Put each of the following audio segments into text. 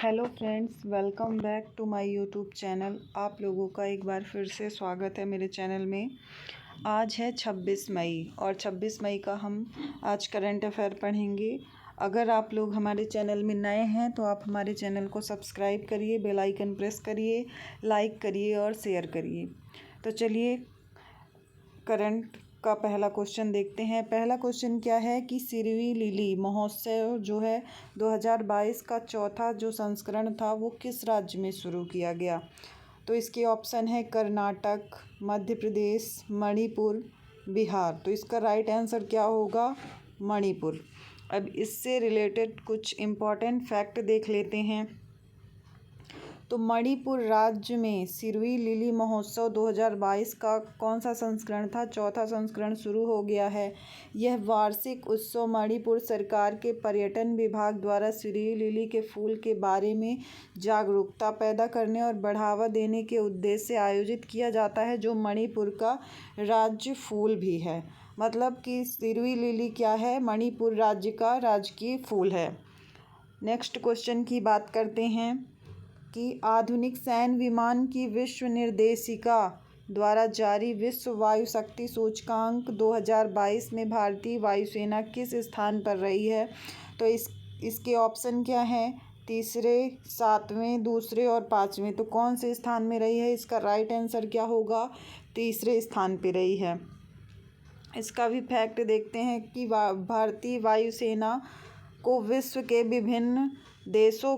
Hello friends, welcome back to my YouTube channel. आप लोगों का एक बार फिर से स्वागत है मेरे चैनल में। आज है 26 मई और 26 मई का हम आज करंट अफेयर पढ़ेंगे। अगर आप लोग हमारे चैनल में नए हैं तो आप हमारे चैनल को सब्सक्राइब करिए, बेल आइकन प्रेस करिए, लाइक करिए और शेयर करिए। तो चलिए करंट का पहला क्वेश्चन देखते हैं। पहला क्वेश्चन क्या है कि सिरवी लिली महोत्सव जो है 2022 का चौथा जो संस्करण था वो किस राज्य में शुरू किया गया। तो इसके ऑप्शन है कर्नाटक, मध्य प्रदेश, मणिपुर, बिहार। तो इसका राइट आंसर क्या होगा? मणिपुर। अब इससे रिलेटेड कुछ इम्पॉर्टेंट फैक्ट देख लेते हैं। तो मणिपुर राज्य में सिरवी लिली महोत्सव 2022 का कौन सा संस्करण था? चौथा संस्करण शुरू हो गया है। यह वार्षिक उत्सव मणिपुर सरकार के पर्यटन विभाग द्वारा सिरवी लिली के फूल के बारे में जागरूकता पैदा करने और बढ़ावा देने के उद्देश्य से आयोजित किया जाता है, जो मणिपुर का राज्य फूल भी है। मतलब कि सिरवी लिली क्या है? मणिपुर राज्य का राजकीय फूल है। नेक्स्ट क्वेश्चन की बात करते हैं कि आधुनिक सैन्य विमान की विश्व निर्देशिका द्वारा जारी विश्व वायु शक्ति सूचकांक 2022 में भारतीय वायुसेना किस स्थान पर रही है? तो इसके ऑप्शन क्या हैं? तीसरे, सातवें, दूसरे और पाँचवें। तो कौन से स्थान में रही है? इसका राइट आंसर क्या होगा? तीसरे स्थान पर रही है। इसका भी फैक्ट देखते हैं कि भारतीय वायुसेना को विश्व के विभिन्न देशों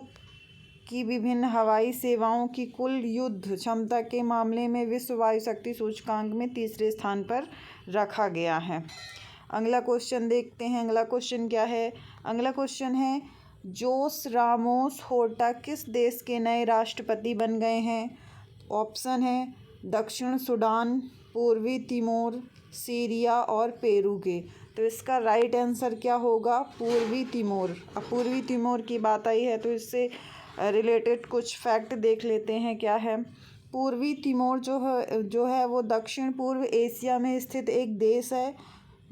की विभिन्न हवाई सेवाओं की कुल युद्ध क्षमता के मामले में विश्व वायु शक्ति सूचकांक में तीसरे स्थान पर रखा गया है। अगला क्वेश्चन देखते हैं। अगला क्वेश्चन क्या है? अगला क्वेश्चन है जोस रामोस होर्टा किस देश के नए राष्ट्रपति बन गए हैं? ऑप्शन है दक्षिण सूडान, पूर्वी तिमोर, सीरिया और पेरू के। तो इसका राइट आंसर क्या होगा? पूर्वी तिमोर। अब पूर्वी तिमोर की बात आई है तो इससे रिलेटेड कुछ फैक्ट देख लेते हैं। क्या है? पूर्वी तिमोर जो है वो दक्षिण पूर्व एशिया में स्थित एक देश है।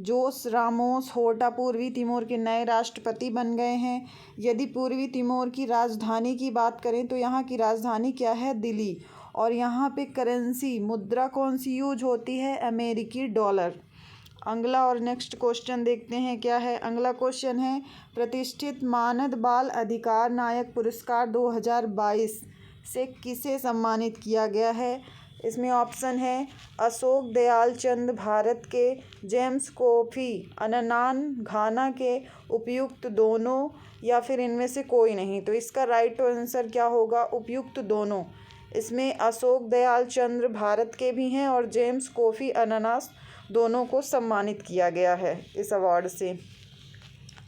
जोस रामोस होर्टा पूर्वी तिमोर के नए राष्ट्रपति बन गए हैं। यदि पूर्वी तिमोर की राजधानी की बात करें तो यहाँ की राजधानी क्या है? दिल्ली। और यहाँ पे करेंसी मुद्रा कौन सी यूज होती है? अमेरिकी डॉलर। अगला और नेक्स्ट क्वेश्चन देखते हैं। क्या है? अगला क्वेश्चन है प्रतिष्ठित मानद बाल अधिकार नायक पुरस्कार 2022 से किसे सम्मानित किया गया है? इसमें ऑप्शन है अशोक दयाल चंद भारत के, जेम्स कोफी अन्नान घाना के, उपयुक्त दोनों, या फिर इनमें से कोई नहीं। तो इसका राइट आंसर क्या होगा? उपयुक्त दोनों। इसमें अशोक दयाल चंद्र भारत के भी हैं और जेम्स कोफी अन्नान दोनों को सम्मानित किया गया है इस अवार्ड से।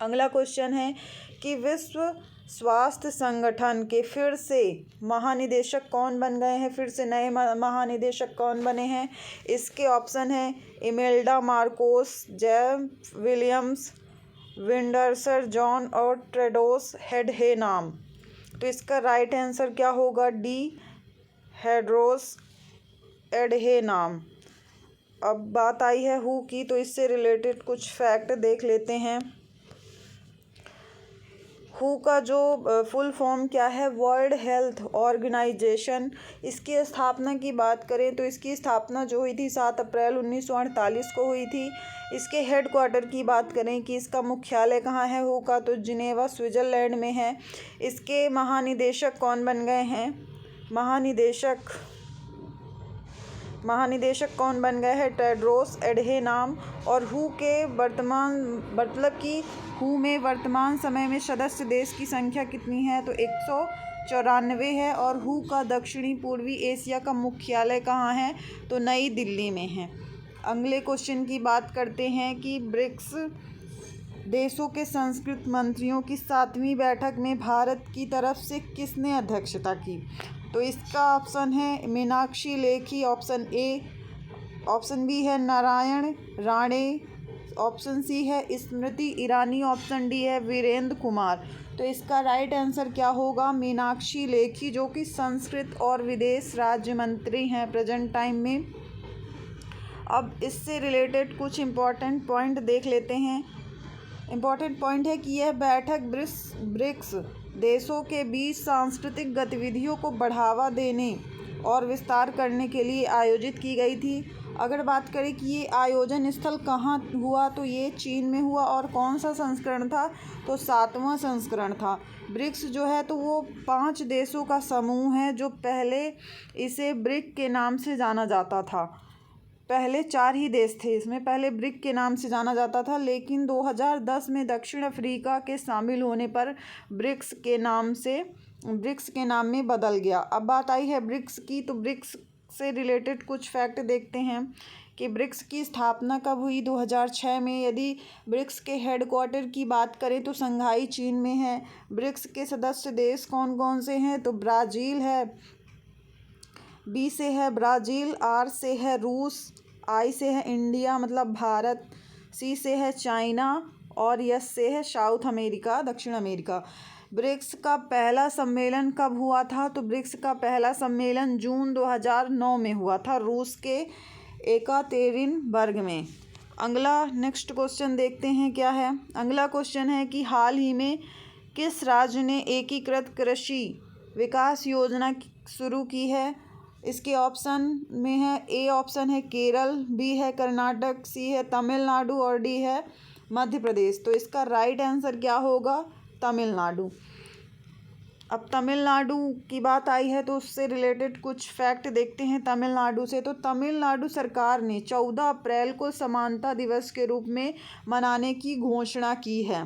अगला क्वेश्चन है कि विश्व स्वास्थ्य संगठन के फिर से महानिदेशक कौन बन गए हैं? फिर से नए महानिदेशक कौन बने हैं? इसके ऑप्शन है इमेल्डा मार्कोस, जेफ विलियम्स, विंडरसर जॉन और टेड्रोस एडहेनॉम। तो इसका राइट आंसर क्या होगा? D, Tedros Adhanom. अब बात आई है हु की, तो इससे रिलेटेड कुछ फैक्ट देख लेते हैं। हु का जो फुल फॉर्म क्या है? World health organisation. इसकी स्थापना की बात करें तो इसकी स्थापना जो हुई थी 7 अप्रैल 1948 को हुई थी। इसके हेडक्वार्टर की बात करें कि इसका मुख्यालय कहाँ है हु का, तो जिनेवा स्विट्ज़रलैंड में है। इसके महानिदेशक कौन बन गए हैं? महानिदेशक कौन बन गए हैं? Tedros Adhanom. और हु के वर्तमान मतलब कि हु में वर्तमान समय में सदस्य देश की संख्या कितनी है? तो 194 है। और हु का दक्षिणी पूर्वी एशिया का मुख्यालय कहाँ है? तो नई दिल्ली में है। अगले क्वेश्चन की बात करते हैं कि ब्रिक्स देशों के संस्कृत मंत्रियों की 7वीं बैठक में भारत की तरफ से किसने अध्यक्षता की? तो इसका ऑप्शन है Meenakshi Lekhi, option A. Option B है नारायण राणे, ऑप्शन सी है स्मृति ईरानी, ऑप्शन डी है वीरेंद्र कुमार। तो इसका राइट आंसर क्या होगा? मीनाक्षी लेखी, जो कि संस्कृत और विदेश राज्य मंत्री हैं प्रेजेंट टाइम में। अब इससे रिलेटेड कुछ इम्पॉर्टेंट पॉइंट देख लेते हैं। इम्पॉर्टेंट पॉइंट है कि यह बैठक ब्रिक्स देशों के बीच सांस्कृतिक गतिविधियों को बढ़ावा देने और विस्तार करने के लिए आयोजित की गई थी। अगर बात करें कि ये आयोजन स्थल कहाँ हुआ, तो ये चीन में हुआ। और कौन सा संस्करण था, तो 7वां संस्करण था। ब्रिक्स जो है तो वो 5 देशों का समूह है, जो पहले इसे ब्रिक के नाम से जाना जाता था। पहले 4 ही देश थे इसमें, पहले ब्रिक के नाम से जाना जाता था, लेकिन 2010 में दक्षिण अफ्रीका के शामिल होने पर ब्रिक्स के नाम में बदल गया। अब बात आई है ब्रिक्स की, तो ब्रिक्स से रिलेटेड कुछ फैक्ट देखते हैं कि ब्रिक्स की स्थापना कब हुई, 2006 में। यदि ब्रिक्स के हेडक्वार्टर की बात करें तो शंघाई चीन में है। ब्रिक्स के सदस्य देश कौन कौन से हैं, तो ब्राज़ील है, बी से है ब्राज़ील, आर से है रूस, आई से है इंडिया मतलब भारत, सी से है चाइना और एस से है साउथ अमेरिका, दक्षिण अमेरिका। ब्रिक्स का पहला सम्मेलन कब हुआ था, तो ब्रिक्स का पहला सम्मेलन जून 2009 में हुआ था, रूस के एकातेरिनबर्ग में। अगला नेक्स्ट क्वेश्चन देखते हैं क्या है। अगला क्वेश्चन है कि हाल ही में किस राज्य ने एकीकृत कृषि विकास योजना शुरू की है। इसके ऑप्शन में है, ए ऑप्शन है केरल, बी है कर्नाटक, सी है तमिलनाडु और डी है मध्य प्रदेश। तो इसका राइट आंसर क्या होगा, तमिलनाडु। अब तमिलनाडु की बात आई है तो उससे रिलेटेड कुछ फैक्ट देखते हैं तमिलनाडु से। तो तमिलनाडु सरकार ने 14 अप्रैल को समानता दिवस के रूप में मनाने की घोषणा की है।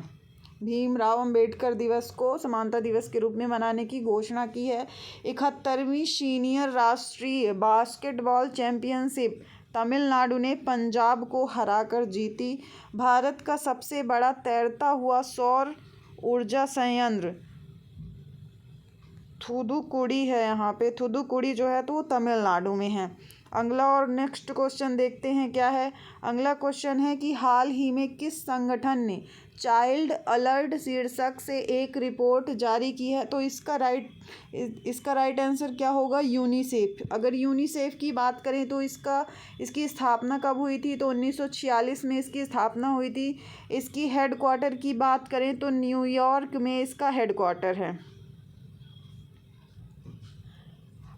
भीमराव अंबेडकर दिवस को समानता दिवस के रूप में मनाने की घोषणा की है। 71वीं सीनियर राष्ट्रीय बास्केटबॉल चैंपियनशिप तमिलनाडु ने पंजाब को हराकर जीती। भारत का सबसे बड़ा तैरता हुआ सौर ऊर्जा संयंत्र थूथुकुडी है। यहाँ पे थूथुकुडी जो है तो वो तमिलनाडु में है। अगला और नेक्स्ट क्वेश्चन देखते हैं क्या है। अगला क्वेश्चन है कि हाल ही में किस संगठन ने चाइल्ड अलर्ट शीर्षक से एक रिपोर्ट जारी की है। तो इसका राइट आंसर क्या होगा, यूनिसेफ। अगर यूनिसेफ की बात करें तो इसकी स्थापना कब हुई थी, तो 1946 में इसकी स्थापना हुई थी। इसकी हेडक्वार्टर की बात करें तो न्यूयॉर्क में इसका हेडक्वार्टर है।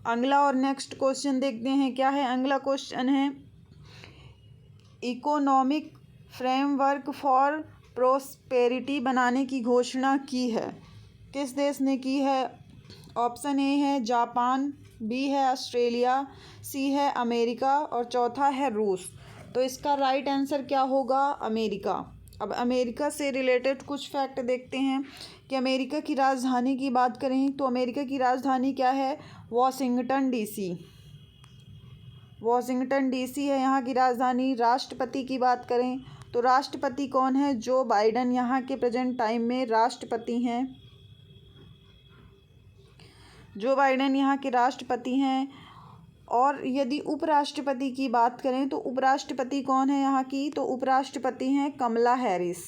अगला और नेक्स्ट क्वेश्चन देखते हैं क्या है। अगला क्वेश्चन है इकोनॉमिक फ्रेमवर्क फॉर प्रोस्पेरिटी बनाने की घोषणा की है, किस देश ने की है। ऑप्शन ए है जापान, बी है ऑस्ट्रेलिया, सी है अमेरिका और चौथा है रूस। तो इसका राइट आंसर क्या होगा, अमेरिका। अब अमेरिका से रिलेटेड कुछ फैक्ट देखते हैं कि अमेरिका की राजधानी की बात करें तो अमेरिका की राजधानी क्या है, वाशिंगटन डीसी। वाशिंगटन डीसी है यहाँ की राजधानी। राष्ट्रपति की बात करें तो राष्ट्रपति कौन है, जो बाइडेन यहाँ के प्रेजेंट टाइम में राष्ट्रपति हैं। जो बाइडेन यहाँ के राष्ट्रपति हैं। और यदि उपराष्ट्रपति की बात करें तो उपराष्ट्रपति कौन है यहाँ की, तो उपराष्ट्रपति हैं कमला हैरिस।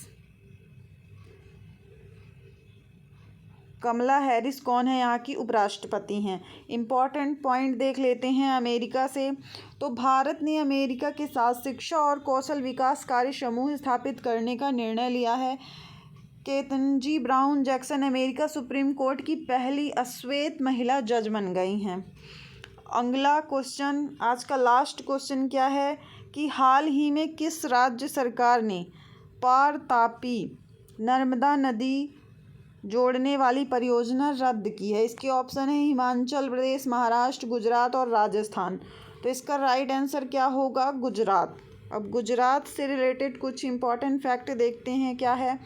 कमला हैरिस कौन है, यहाँ की उपराष्ट्रपति हैं। इम्पॉर्टेंट पॉइंट देख लेते हैं अमेरिका से। तो भारत ने अमेरिका के साथ शिक्षा और कौशल विकास कार्य समूह स्थापित करने का निर्णय लिया है। Ketanji brown Jackson America supreme court की पहली अश्वेत महिला जज बन गई हैं। अगला क्वेश्चन, आज का लास्ट क्वेश्चन क्या है कि हाल ही में किस राज्य सरकार ने पार तापी नर्मदा नदी जोड़ने वाली परियोजना रद्द की है। इसके ऑप्शन है हिमाचल प्रदेश, महाराष्ट्र, गुजरात और राजस्थान। तो इसका राइट आंसर क्या होगा, गुजरात। अब गुजरात से रिलेटेड कुछ इम्पॉर्टेंट फैक्ट देखते हैं क्या है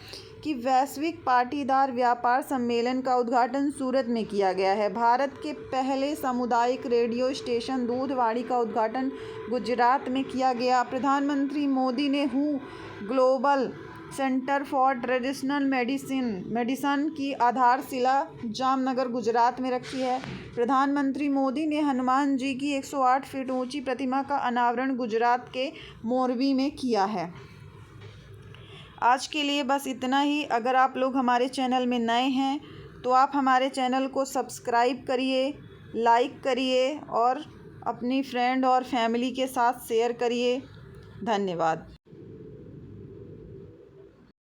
कि वैश्विक पाटीदार व्यापार सम्मेलन का उद्घाटन सूरत में किया गया है। भारत के पहले सामुदायिक रेडियो स्टेशन दूधवाड़ी का उद्घाटन गुजरात में किया गया। प्रधानमंत्री मोदी ने हू global centre for traditional medicine की आधारशिला जामनगर गुजरात में रखी है। प्रधानमंत्री मोदी ने हनुमान जी की 108 फीट ऊंची प्रतिमा का अनावरण गुजरात के मोरबी में किया है। आज के लिए बस इतना ही। अगर आप लोग हमारे चैनल में नए हैं तो आप हमारे चैनल को सब्सक्राइब करिए, लाइक करिए और अपनी फ्रेंड और फैमिली के साथ शेयर करिए। धन्यवाद।